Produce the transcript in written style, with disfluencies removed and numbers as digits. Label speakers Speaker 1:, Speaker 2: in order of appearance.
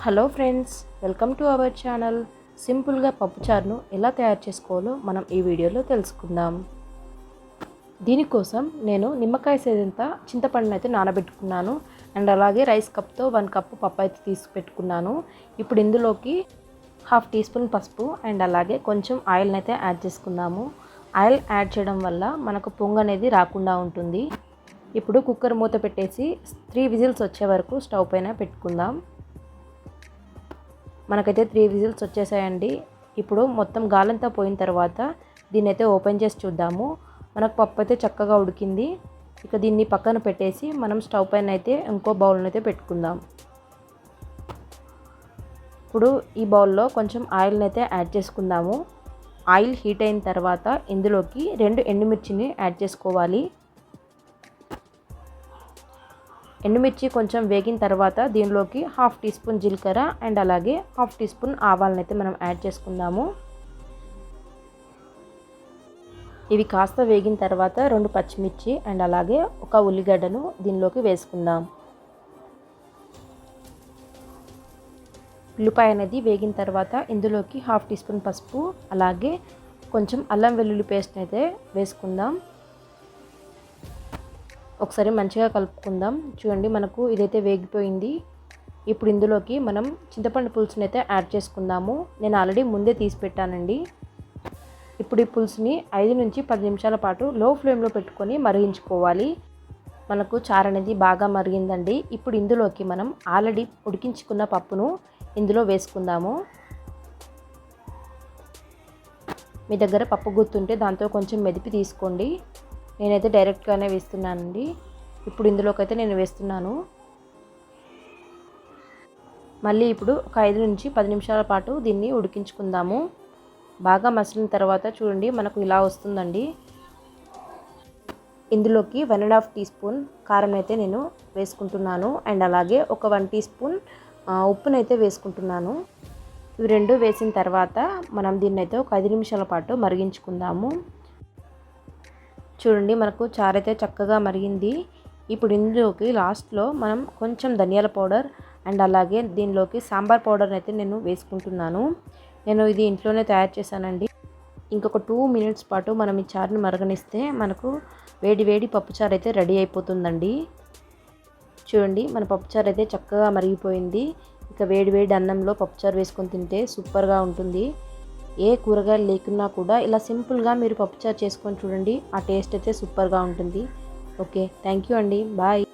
Speaker 1: Hello friends, welcome to our channel. సింపుల్గా పప్పుచారును ఎలా తయారు చేసుకోవాలో మనం ఈ వీడియోలో తెలుసుకుందాం. దీనికోసం నేను నిమ్మకాయ సేదంత చింతపండును అయితే నానబెట్టుకున్నాను. అండ్ అలాగే రైస్ కప్తో 1 కప్పు పప్పు అయితే తీసి పెట్టుకున్నాను. ఇప్పుడు ఇందులోకి 1/2 టీ స్పూన్ పసుపు అండ్ అలాగే కొంచెం ఆయిల్ని అయితే యాడ్ చేసుకుందాము. ఆయిల్ యాడ్ చేయడం వల్ల మనకు పొంగు అనేది రాకుండా ఉంటుంది. ఇప్పుడు కుక్కర్ మూత పెట్టేసి 3 విజిల్స్ వచ్చే వరకు స్టవ్ పైన పెట్టుకుందాం. మనకైతే 3 విజిల్స్ వచ్చేసాయండి. ఇప్పుడు మొత్తం గాలంతా పోయిన తర్వాత దీన్ని అయితే ఓపెన్ చేసి చూద్దాము. మనకు పప్పు అయితే చక్కగా ఉడికింది. ఇక దీన్ని పక్కన పెట్టేసి మనం స్టవ్ పైన అయితే ఇంకో బౌల్ని అయితే పెట్టుకుందాం. ఇప్పుడు ఈ బౌల్లో కొంచెం ఆయిల్ని అయితే యాడ్ చేసుకుందాము. ఆయిల్ హీట్ అయిన తర్వాత ఇందులోకి 2 ఎండుమిర్చిని యాడ్ చేసుకోవాలి. ఎండుమిర్చి కొంచెం వేగిన తర్వాత దీనిలోకి 1/2 టీ స్పూన్ జీలకర్ర అండ్ అలాగే 1/2 టీ స్పూన్ ఆవాలను అయితే మనం యాడ్ చేసుకుందాము. ఇవి కాస్త వేగిన తర్వాత 2 పచ్చిమిర్చి అండ్ అలాగే ఒక ఉల్లిగడ్డను దీనిలోకి వేసుకుందాం. ఉల్లిపాయ అనేది వేగిన తర్వాత ఇందులోకి 1/2 టీ స్పూన్ పసుపు అలాగే కొంచెం అల్లం వెల్లుల్లి పేస్ట్ అయితే వేసుకుందాం. ఒకసారి మంచిగా కలుపుకుందాం. చూడండి, మనకు ఇదైతే వేగిపోయింది. ఇప్పుడు ఇందులోకి మనం చింతపండు పులుసుని అయితే యాడ్ చేసుకుందాము. నేను ఆల్రెడీ ముందే తీసి పెట్టానండి. ఇప్పుడు ఈ పులుసుని 5 నుంచి 10 నిమిషాల పాటు లో ఫ్లేమ్లో పెట్టుకొని మరిగించుకోవాలి. మనకు చారు అనేది బాగా మరిగిందండి. ఇప్పుడు ఇందులోకి మనం ఆల్రెడీ ఉడికించుకున్న పప్పును ఇందులో వేసుకుందాము. మీ దగ్గర పప్పు గుత్తుంటే దాంతో కొంచెం మెదిపి తీసుకోండి. నేనైతే డైరెక్ట్గానే వేస్తున్నానండి. ఇప్పుడు ఇందులోకి అయితే నేను వేస్తున్నాను. మళ్ళీ ఇప్పుడు ఒక 5 నుంచి 10 నిమిషాల పాటు దీన్ని ఉడికించుకుందాము. బాగా మసిలిన తర్వాత చూడండి, మనకు ఇలా వస్తుందండి. ఇందులోకి 1.5 టీ స్పూన్ కారం అయితే నేను వేసుకుంటున్నాను. అండ్ అలాగే ఒక 1 టీ స్పూన్ ఉప్పునైతే వేసుకుంటున్నాను. ఇవి రెండు వేసిన తర్వాత మనం దీన్ని అయితే ఒక 5 నిమిషాల పాటు మరిగించుకుందాము. చూడండి, మనకు చారు అయితే చక్కగా మరిగింది. ఇప్పుడు ఇందులోకి లాస్ట్లో మనం కొంచెం ధనియాల పౌడర్ అండ్ అలాగే దీనిలోకి సాంబార్ పౌడర్ అయితే నేను వేసుకుంటున్నాను. నేను ఇది ఇంట్లోనే తయారు చేశానండి. ఇంకొక 2 మినిట్స్ పాటు మనం ఈ చారుని మరగనిస్తే మనకు వేడి వేడి పప్పుచారు అయితే రెడీ అయిపోతుందండి. చూడండి, మన పప్పుచారు అయితే చక్కగా మరిగిపోయింది. ఇక వేడి వేడి అన్నంలో పప్పుచారు వేసుకొని తింటే సూపర్గా ఉంటుంది. ఏ కూరగాయలు లేకున్నా కూడా ఇలా సింపుల్గా మీరు పప్పుచారు చేసుకొని చూడండి. ఆ టేస్ట్ అయితే సూపర్గా ఉంటుంది. ఓకే, థ్యాంక్ యూ అండి. బాయ్.